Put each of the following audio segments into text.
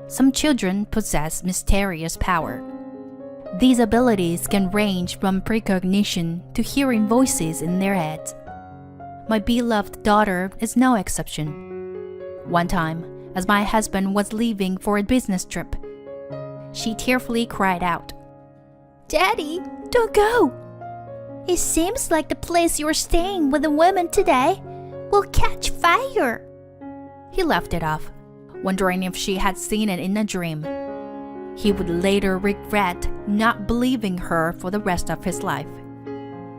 Some children possess mysterious power. These abilities can range from precognition to hearing voices in their heads. My beloved daughter is no exception. One time, as my husband was leaving for a business trip, she tearfully cried out, "Daddy, don't go! It seems like the place you're staying with the women today will catch fire." He left it off, wondering if she had seen it in a dream. He would later regret not believing her for the rest of his life.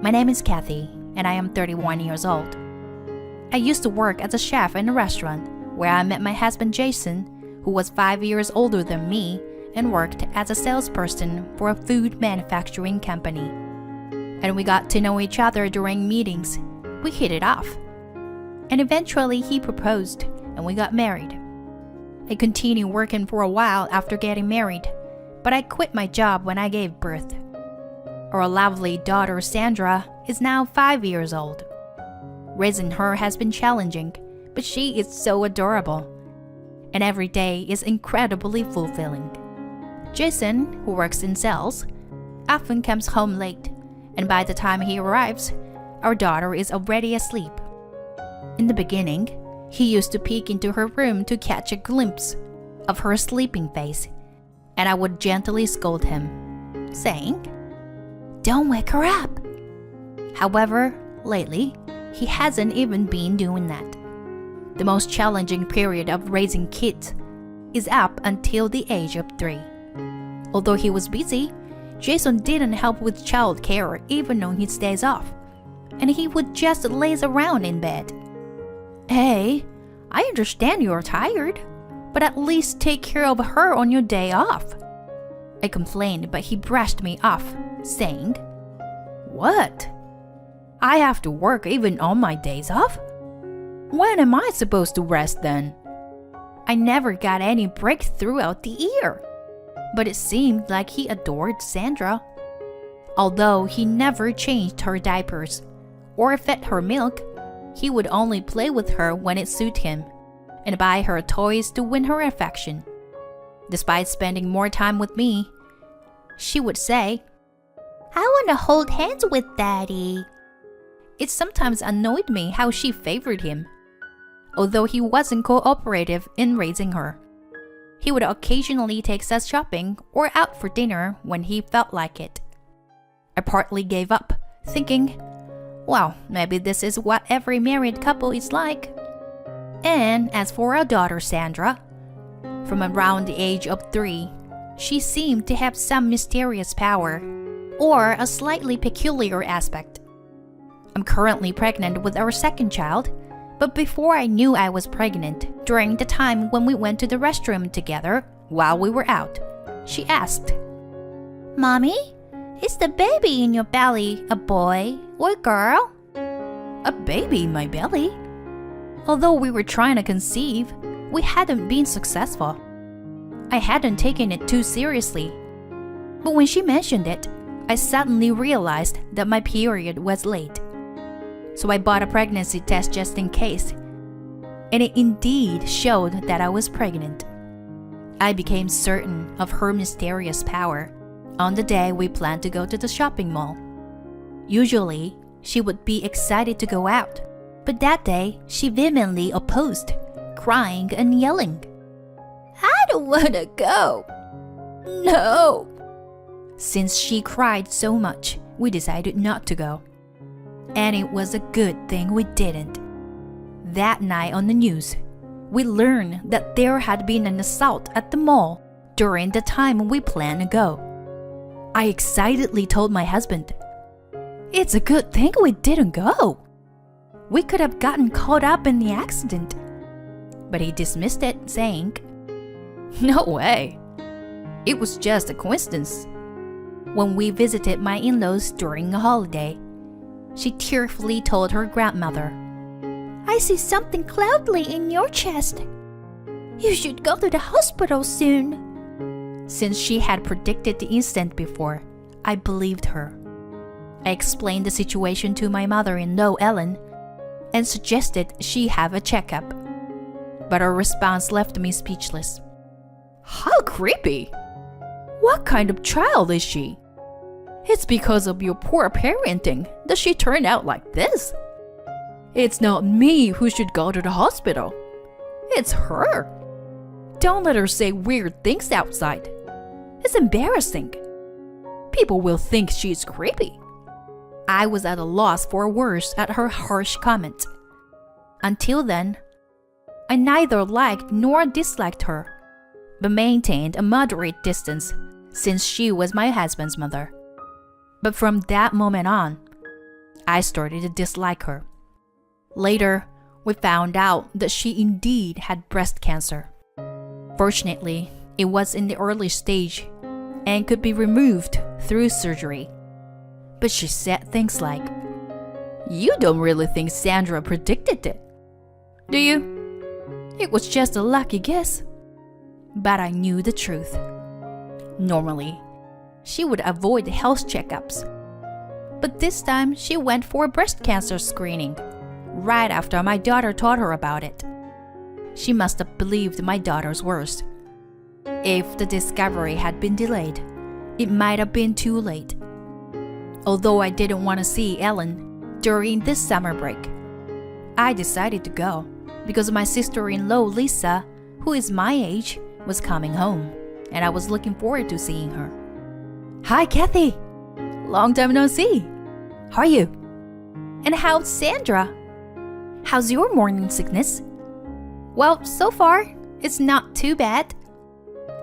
My name is Kathy, and I am 31 years old. I used to work as a chef in a restaurant where I met my husband Jason, who was 5 years older than me and worked as a salesperson for a food manufacturing company. And we got to know each other during meetings. We hit it off. And eventually he proposed, and we got married. I continued working for a while after getting married, but I quit my job when I gave birth. Our lovely daughter Sandra is now 5 years old. Raising her has been challenging, but she is so adorable. And every day is incredibly fulfilling. Jason, who works in sales, often comes home late, and by the time he arrives, our daughter is already asleep. In the beginning, he used to peek into her room to catch a glimpse of her sleeping face, and I would gently scold him, saying, "Don't wake her up." However, lately, he hasn't even been doing that. The most challenging period of raising kids is up until the age of 3. Although he was busy, Jason didn't help with childcare even on his days off, and he would just laze around in bed. "Hey, I understand you're tired, but at least take care of her on your day off." I complained, but he brushed me off, saying, "What? I have to work even on my days off? When am I supposed to rest then?" I never got any break throughout the year, but it seemed like he adored Sandra. Although he never changed her diapers or fed her milk, he would only play with her when it suited him and buy her toys to win her affection. Despite spending more time with me, she would say, "I want to hold hands with Daddy." It sometimes annoyed me how she favored him, although he wasn't cooperative in raising her. He would occasionally take us shopping or out for dinner when he felt like it. I partly gave up, thinking, well, maybe this is what every married couple is like. And as for our daughter Sandra, from around the age of 3, she seemed to have some mysterious power or a slightly peculiar aspect. I'm currently pregnant with our second child, but before I knew I was pregnant, during the time when we went to the restroom together while we were out, she asked, "Mommy, is the baby in your belly a boy or a girl?" "A baby in my belly?" Although we were trying to conceive, we hadn't been successful. I hadn't taken it too seriously. But when she mentioned it, I suddenly realized that my period was late. So I bought a pregnancy test just in case, and it indeed showed that I was pregnant. I became certain of her mysterious power on the day we planned to go to the shopping mall. Usually, she would be excited to go out, but that day she vehemently opposed, crying and yelling, "I don't want to go. No." Since she cried so much, we decided not to go. And it was a good thing we didn't. That night on the news, we learned that there had been an assault at the mall during the time we planned to go. I excitedly told my husband, "It's a good thing we didn't go. We could have gotten caught up in the accident." But he dismissed it, saying, "No way. It was just a coincidence." When we visited my in-laws during a holiday, she tearfully told her grandmother, "I see something cloudy in your chest. You should go to the hospital soon." Since she had predicted the incident before, I believed her. I explained the situation to my mother-in-law Ellen and suggested she have a checkup. But her response left me speechless. creepy. What kind of child is she? It's because of your poor parenting that she turned out like this. It's not me who should go to the hospital. It's her. Don't let her say weird things outside. It's embarrassing. People will think she's creepy. I was at a loss for words at her harsh comment. Until then, I neither liked nor disliked her, but maintained a moderate distance since she was my husband's mother. But from that moment on, I started to dislike her. Later, we found out that she indeed had breast cancer. Fortunately, it was in the early stage and could be removed through surgery. But she said things like, "You don't really think Sandra predicted it, do you? It was just a lucky guess." But I knew the truth. Normally, she would avoid health checkups. But this time, she went for a breast cancer screening, right after my daughter told her about it. She must have believed my daughter's worst. If the discovery had been delayed, it might have been too late. Although I didn't want to see Ellen during this summer break, I decided to go because my sister-in-law Lisa, who is my age, was coming home, and I was looking forward to seeing her. "Hi, Kathy. Long time no see. How are you? And how's Sandra? How's your morning sickness?" "Well, so far, it's not too bad.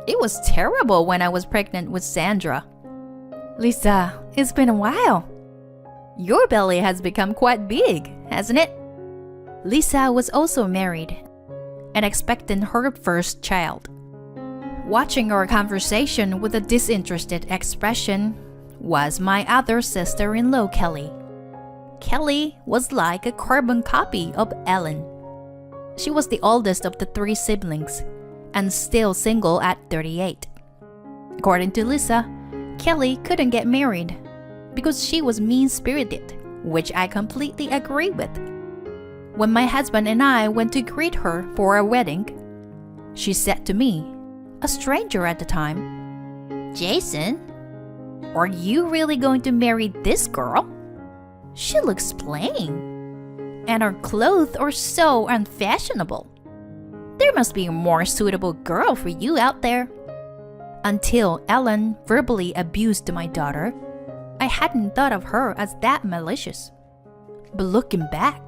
It was terrible when I was pregnant with Sandra." "Lisa, it's been a while. Your belly has become quite big, hasn't it?" Lisa was also married and expecting her first child. Watching our conversation with a disinterested expression was my other sister-in-law, Kelly. Kelly was like a carbon copy of Ellen. She was the oldest of the 3 siblings and still single at 38. According to Lisa, Kelly couldn't get married because she was mean-spirited, which I completely agree with. When my husband and I went to greet her for our wedding, she said to me, a stranger at the time, "Jason, are you really going to marry this girl? She looks plain, and her clothes are so unfashionable. There must be a more suitable girl for you out there." Until Ellen verbally abused my daughter, I hadn't thought of her as that malicious. But looking back,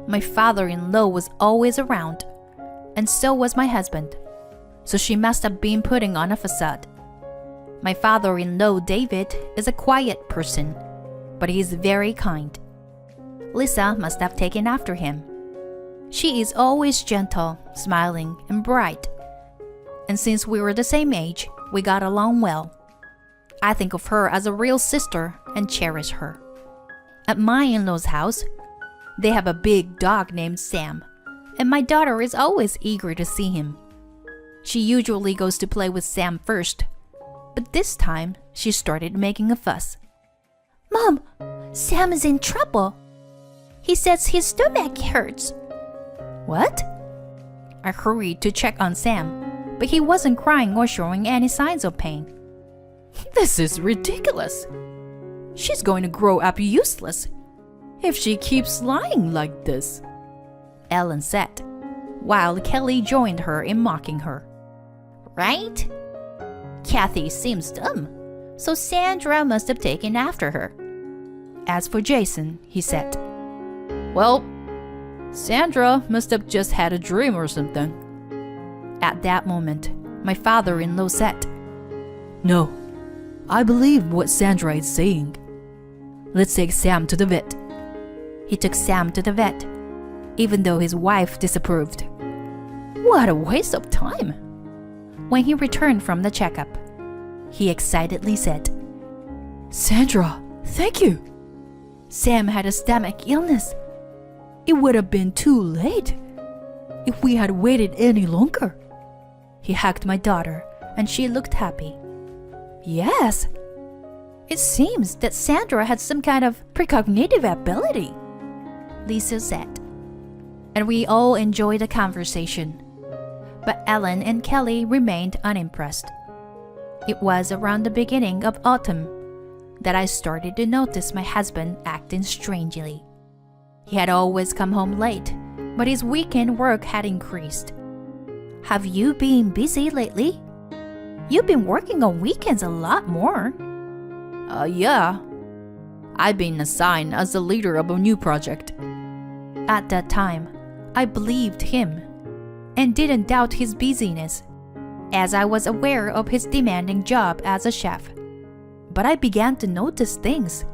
my father-in-law was always around, and so was my husband, so she must have been putting on a facade. My father-in-law, David, is a quiet person, but he is very kind. Lisa must have taken after him. She is always gentle, smiling, and bright. And since we were the same age, we got along well. I think of her as a real sister and cherish her. At my in-laws' house, they have a big dog named Sam, and my daughter is always eager to see him. She usually goes to play with Sam first, but this time she started making a fuss. "Mom, Sam is in trouble. He says his stomach hurts." "What?" I hurried to check on Sam, but he wasn't crying or showing any signs of pain. "This is ridiculous. She's going to grow up useless if she keeps lying like this," Ellen said, while Kelly joined her in mocking her. "Right? Kathy seems dumb, so Sandra must have taken after her." As for Jason, he said, "Well, Sandra must have just had a dream or something." At that moment, my father-in-law said, "No, I believe what Sandra is saying. Let's take Sam to the vet." He took Sam to the vet, even though his wife disapproved. What a waste of time! When he returned from the checkup, he excitedly said, "Sandra, thank you. Sam had a stomach illness. It would have been too late if we had waited any longer." He hugged my daughter, and she looked happy. "Yes, it seems that Sandra had some kind of precognitive ability," Lisa said. And we all enjoyed the conversation. But Ellen and Kelly remained unimpressed. It was around the beginning of autumn that I started to notice my husband acting strangely. He had always come home late, but his weekend work had increased. "Have you been busy lately? You've been working on weekends a lot more." Yeah. I've been assigned as the leader of a new project." At that time, I believed him and didn't doubt his busyness, as I was aware of his demanding job as a chef. But I began to notice things,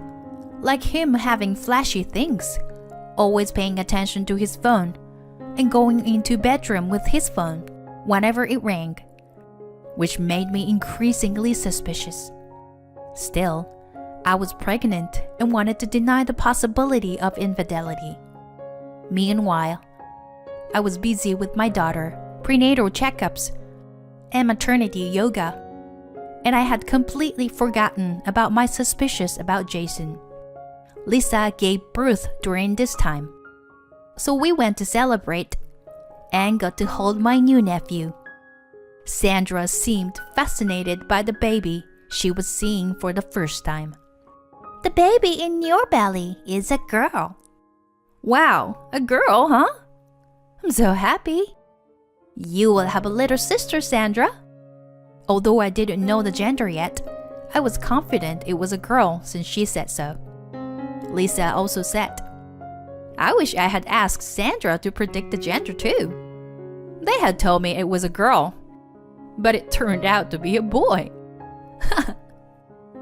like him having flashy things, always paying attention to his phone, and going into bedroom with his phone whenever it rang, which made me increasingly suspicious. Still, I was pregnant and wanted to deny the possibility of infidelity. Meanwhile, I was busy with my daughter, prenatal checkups, and maternity yoga, and I had completely forgotten about my suspicions about Jason. Lisa gave birth during this time, so we went to celebrate and got to hold my new nephew. Sandra seemed fascinated by the baby she was seeing for the first time. "The baby in your belly is a girl." "Wow, a girl, huh? I'm so happy." "You will have a little sister, Sandra." Although I didn't know the gender yet, I was confident it was a girl since she said so. Lisa also said, "I wish I had asked Sandra to predict the gender too. They had told me it was a girl, but it turned out to be a boy."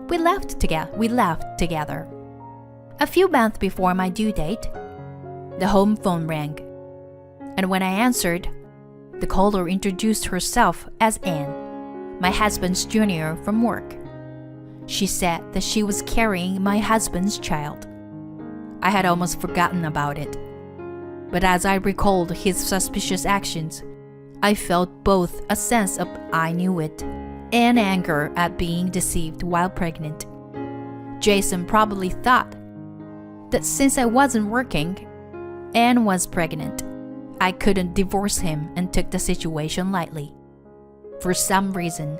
We laughed together. A few months before my due date, the home phone rang, and when I answered, the caller introduced herself as Anne, my husband's junior from work. She said that she was carrying my husband's child. I had almost forgotten about it, but as I recalled his suspicious actions, I felt both a sense of "I knew it" and anger at being deceived while pregnant. Jason probably thought that since I wasn't working and was pregnant, I couldn't divorce him and took the situation lightly. For some reason,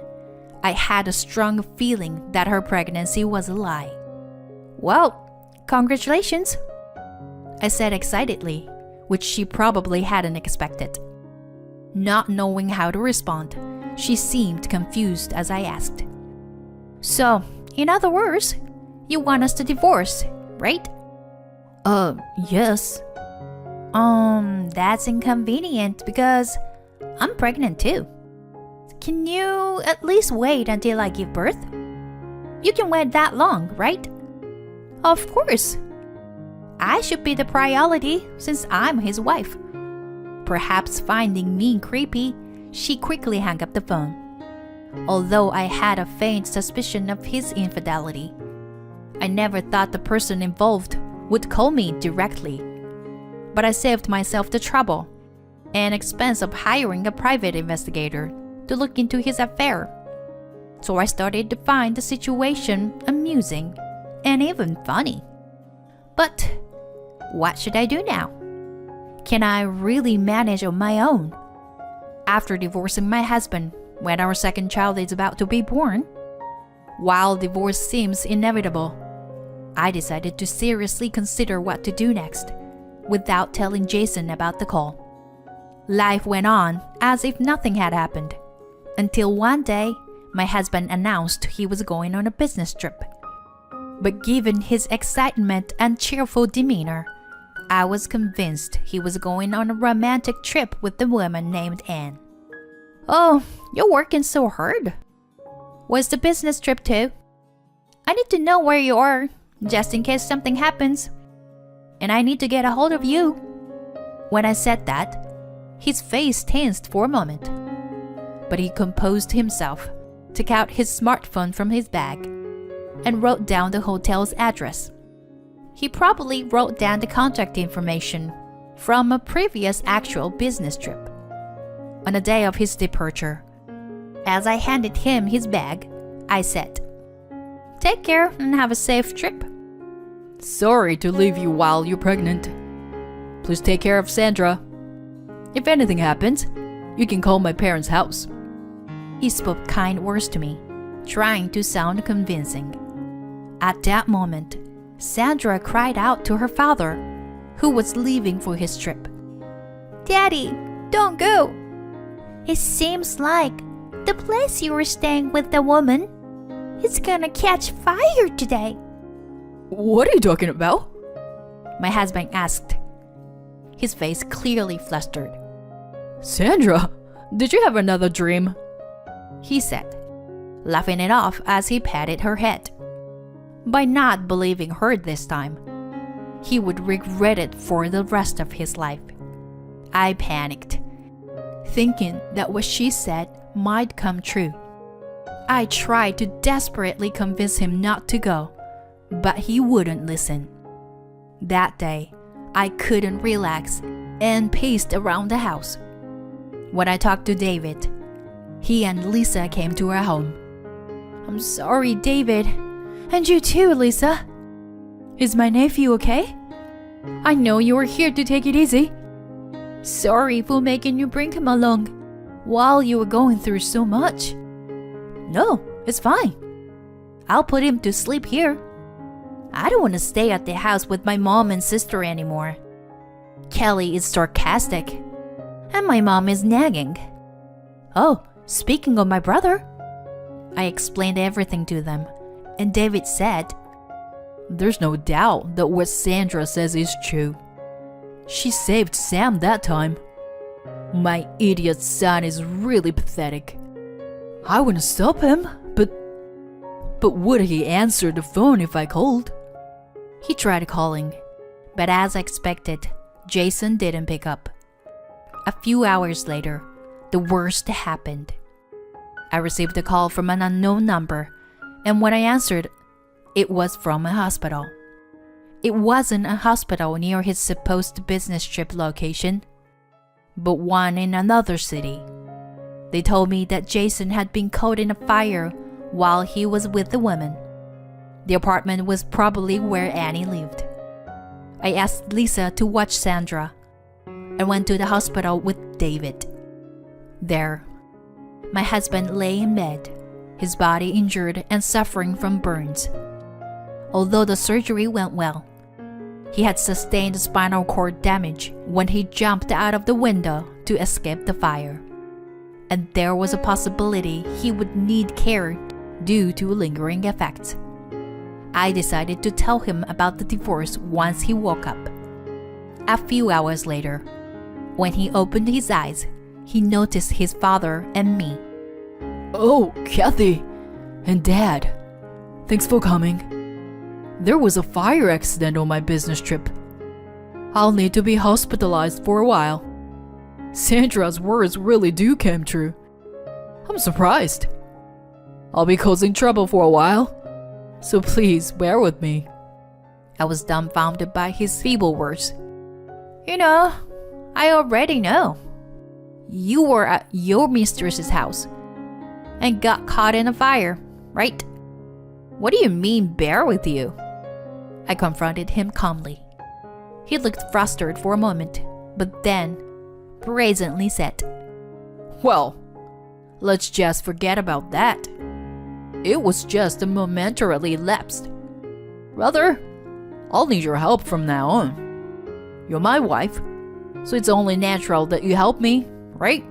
I had a strong feeling that her pregnancy was a lie. "Well, congratulations," I said excitedly, which she probably hadn't expected. Not knowing how to respond, she seemed confused as I asked, "So, in other words, you want us to divorce, right?" Yes." That's inconvenient because I'm pregnant too. Can you at least wait until I give birth? You can wait that long, right?" "Of course. I should be the priority since I'm his wife." Perhaps finding me creepy, she quickly hung up the phone. Although I had a faint suspicion of his infidelity, I never thought the person involved would call me directly. But I saved myself the trouble and expense of hiring a private investigator to look into his affair. So I started to find the situation amusing and even funny. But what should I do now? Can I really manage on my own? After divorcing my husband when our second child is about to be born? While divorce seems inevitable, I decided to seriously consider what to do next, without telling Jason about the call. Life went on as if nothing had happened, until one day my husband announced he was going on a business trip. But given his excitement and cheerful demeanor, I was convinced he was going on a romantic trip with the woman named Anne. "Oh, you're working so hard. What's the business trip to? I need to know where you are, just in case something happens. And I need to get a hold of you." When I said that, his face tensed for a moment. But he composed himself, took out his smartphone from his bag, and wrote down the hotel's address. He probably wrote down the contact information from a previous actual business trip. On the day of his departure, as I handed him his bag, I said, "Take care and have a safe trip." "Sorry to leave you while you're pregnant. Please take care of Sandra. If anything happens, you can call my parents' house." He spoke kind words to me, trying to sound convincing. At that moment, Sandra cried out to her father, who was leaving for his trip. "Daddy, don't go. It seems like the place you were staying with the woman is gonna catch fire today." What are you talking about? My husband asked, his face clearly flustered. Sandra, did you have another dream? He said, laughing it off as he patted her head. By not believing her this time, he would regret it for the rest of his life. I panicked, thinking that what she said might come true. I tried to desperately convince him not to go, but he wouldn't listen. That day, I couldn't relax and paced around the house. When I talked to David, he and Lisa came to our home. "I'm sorry, David. And you too, Lisa. Is my nephew okay? I know you were here to take it easy. Sorry for making you bring him along while you were going through so much." "No, it's fine. I'll put him to sleep here. I don't want to stay at the house with my mom and sister anymore." Kelly is sarcastic, and my mom is nagging. "Oh, speaking of my brother," I explained everything to them, and David said, "There's no doubt that what Sandra says is true. She saved Sam that time. My idiot son is really pathetic. I want to stop him, but would he answer the phone if I called?" He tried calling, but as expected, Jason didn't pick up. A few hours later, the worst happened. I received a call from an unknown number, and when I answered, it was from a hospital. It wasn't a hospital near his supposed business trip location, but one in another city. They told me that Jason had been caught in a fire while he was with the woman. The apartment was probably where Annie lived. I asked Lisa to watch Sandra and went to the hospital with David. There, my husband lay in bed, his body injured and suffering from burns. Although the surgery went well, he had sustained spinal cord damage when he jumped out of the window to escape the fire, and there was a possibility he would need care due to lingering effects. I decided to tell him about the divorce once he woke up. A few hours later, when he opened his eyes, he noticed his father and me. "Oh, Kathy and Dad, thanks for coming. There was a fire accident on my business trip. I'll need to be hospitalized for a while. Sandra's words really do come true. I'm surprised. I'll be causing trouble for a while, so please bear with me." I was dumbfounded by his feeble words. "You know, I already know. You were at your mistress's house and got caught in a fire, right? What do you mean, bear with you?" I confronted him calmly. He looked frustrated for a moment, but then brazenly said, "Well, let's just forget about that. It was just a momentarily lapsed. Rather, I'll need your help from now on. You're my wife, so it's only natural that you help me, right?"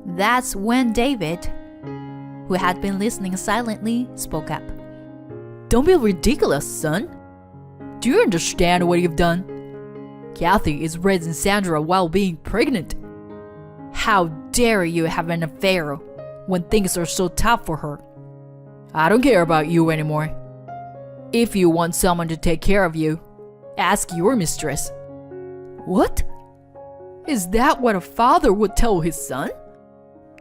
That's when David, who had been listening silently, spoke up. "Don't be ridiculous, son. Do you understand what you've done? Kathy is raising Sandra while being pregnant. How dare you have an affair when things are so tough for her? I don't care about you anymore. If you want someone to take care of you, ask your mistress." "What? Is that what a father would tell his son?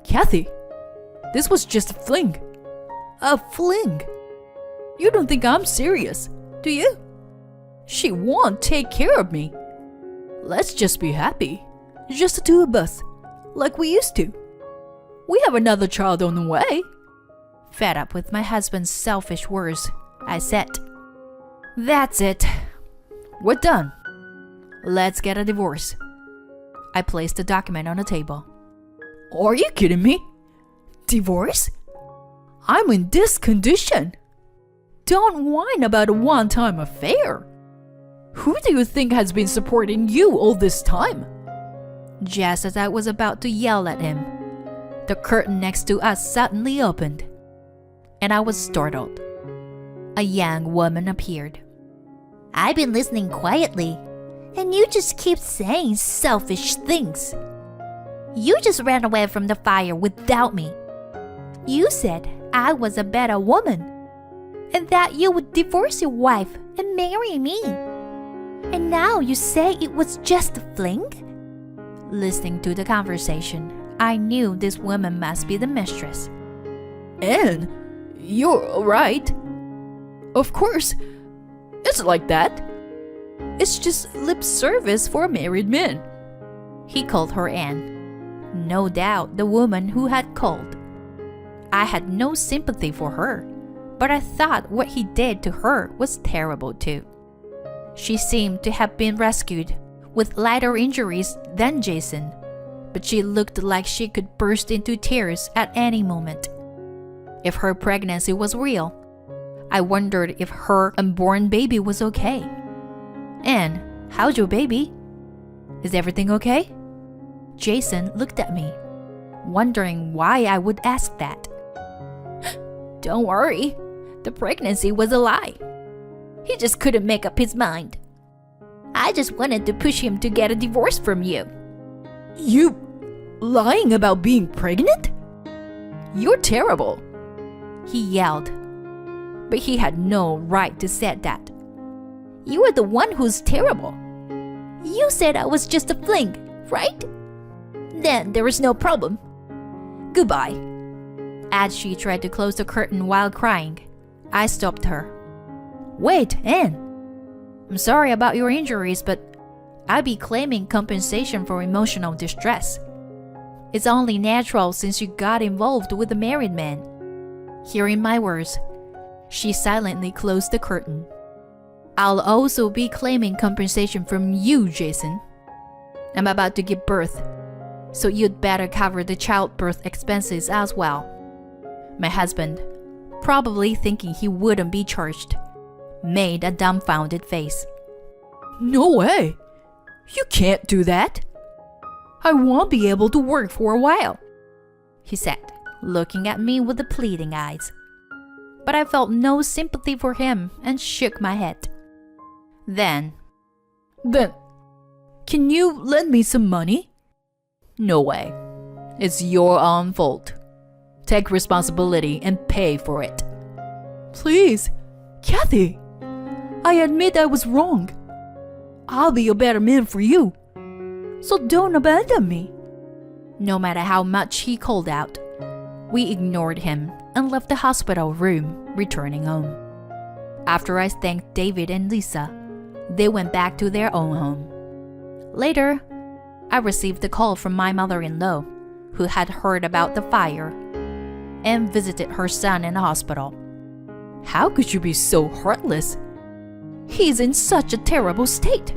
Kathy, this was just a fling." "A fling? You don't think I'm serious, do you? She won't take care of me. Let's just be happy, just the two of us, like we used to. We have another child on the way." Fed up with my husband's selfish words, I said, "That's it. We're done. Let's get a divorce." I placed the document on the table. "Are you kidding me? Divorce? I'm in this condition. Don't whine about a one-time affair. Who do you think has been supporting you all this time? Just as I was about to yell at him, the curtain next to us suddenly opened, and I was startled. A young woman appeared. I've been listening quietly, and you just keep saying selfish things. You just ran away from the fire without me. You said I was a better woman, and that you would divorce your wife and marry me. And now you say it was just a fling? Listening to the conversation, I knew this woman must be the mistress. Anne, you're right. Of course, it's like that. It's just lip service for married men. He called her Anne. No doubt the woman who had called. I had no sympathy for her, but I thought what he did to her was terrible too. She seemed to have been rescued with lighter injuries than Jason, but she looked like she could burst into tears at any moment. If her pregnancy was real, I wondered if her unborn baby was okay. Anne, how's your baby? Is everything okay? Jason looked at me, wondering why I would ask that. Don't worry, the pregnancy was a lie. He just couldn't make up his mind. I just wanted to push him to get a divorce from you. You lying about being pregnant? You're terrible. He yelled, but he had no right to say that. You are the one who's terrible. You said I was just a fling, right? Then there is no problem. Goodbye. As she tried to close the curtain while crying, I stopped her. Wait, Anne. I'm sorry about your injuries, but I'll be claiming compensation for emotional distress. It's only natural since you got involved with a married man. Hearing my words, she silently closed the curtain. I'll also be claiming compensation from you, Jason. I'm about to give birth, so you'd better cover the childbirth expenses as well. My husband, probably thinking he wouldn't be charged, made a dumbfounded face. No way. You can't do that. I won't be able to work for a while, he said, looking at me with the pleading eyes. But I felt no sympathy for him and shook my head. Then, can you lend me some money? No way. It's your own fault. Take responsibility and pay for it. Please, Kathy. I admit I was wrong. I'll be a better man for you. So don't abandon me. No matter how much he called out, we ignored him and left the hospital room, returning home. After I thanked David and Lisa, they went back to their own home. Later, I received a call from my mother-in-law, who had heard about the fire and visited her son in the hospital. How could you be so heartless? He's in such a terrible state.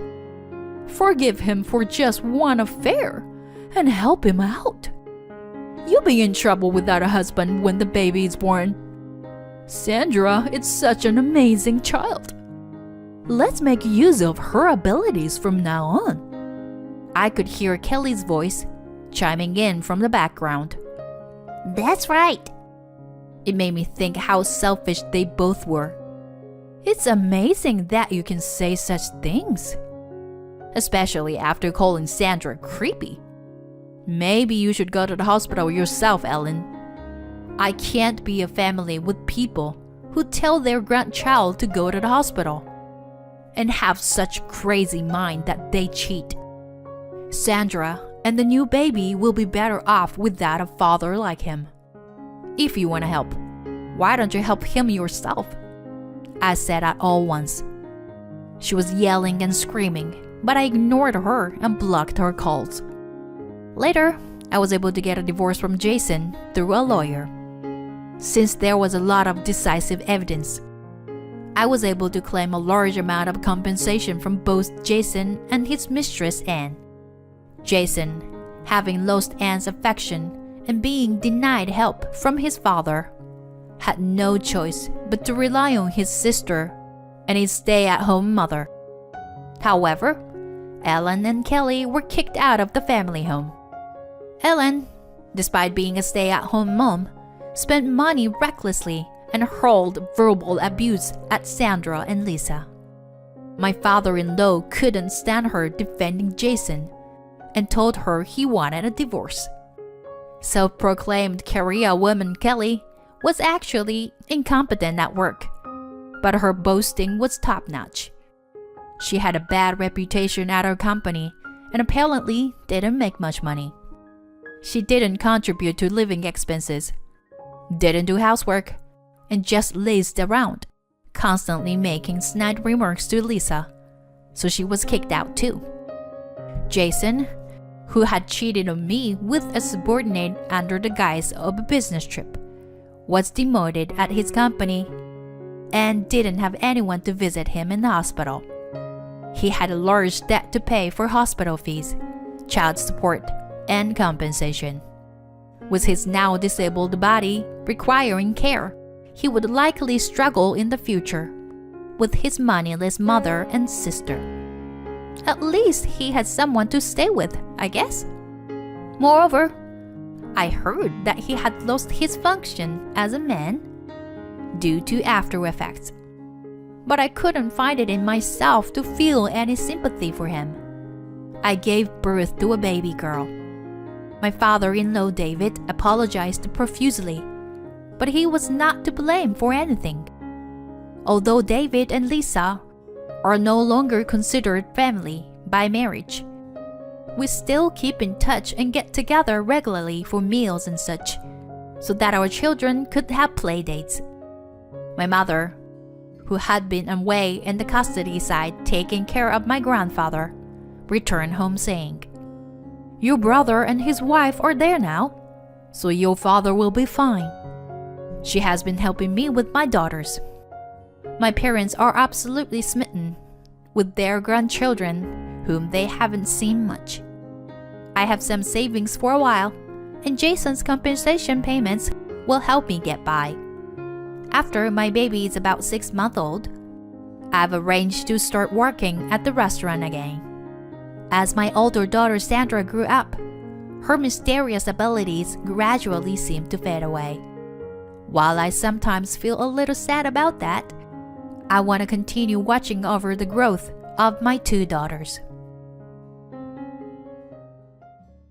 Forgive him for just one affair and help him out. You'll be in trouble without a husband when the baby is born. Sandra is such an amazing child. Let's make use of her abilities from now on. I could hear Kelly's voice chiming in from the background. That's right. It made me think how selfish they both were. It's amazing that you can say such things, especially after calling Sandra creepy. Maybe you should go to the hospital yourself, Ellen. I can't be a family with people who tell their grandchild to go to the hospital and have such crazy mind that they cheat. Sandra and the new baby will be better off without a father like him. If you want to help, why don't you help him yourself? I said at all once. She was yelling and screaming, but I ignored her and blocked her calls. Later, I was able to get a divorce from Jason through a lawyer. Since there was a lot of decisive evidence, I was able to claim a large amount of compensation from both Jason and his mistress Anne. Jason, having lost Anne's affection and being denied help from his father, had no choice but to rely on his sister and his stay-at-home mother. However, Ellen and Kelly were kicked out of the family home. Ellen, despite being a stay-at-home mom, spent money recklessly and hurled verbal abuse at Sandra and Lisa. My father-in-law couldn't stand her defending Jason and told her he wanted a divorce. Self-proclaimed career woman Kelly was actually incompetent at work, but her boasting was top-notch. She had a bad reputation at her company and apparently didn't make much money. She didn't contribute to living expenses, didn't do housework, and just lazed around, constantly making snide remarks to Lisa, so she was kicked out too. Jason, who had cheated on me with a subordinate under the guise of a business trip, was demoted at his company and didn't have anyone to visit him in the hospital. He had a large debt to pay for hospital fees, child support, and compensation. With his now disabled body requiring care, he would likely struggle in the future with his moneyless mother and sister. At least he had someone to stay with, I guess. Moreover, I heard that he had lost his function as a man due to after effects. But I couldn't find it in myself to feel any sympathy for him. I gave birth to a baby girl. My father-in-law David apologized profusely, but he was not to blame for anything. Although David and Lisa are no longer considered family by marriage, we still keep in touch and get together regularly for meals and such, so that our children could have play dates. My mother, who had been away in the custody side taking care of my grandfather, returned home saying, "Your brother and his wife are there now, so your father will be fine." She has been helping me with my daughters. My parents are absolutely smitten with their grandchildren, whom they haven't seen much. I have some savings for a while, and Jason's compensation payments will help me get by. After my baby is about 6 months old, I've arranged to start working at the restaurant again. As my older daughter Sandra grew up, her mysterious abilities gradually seemed to fade away. While I sometimes feel a little sad about that, I want to continue watching over the growth of my 2 daughters.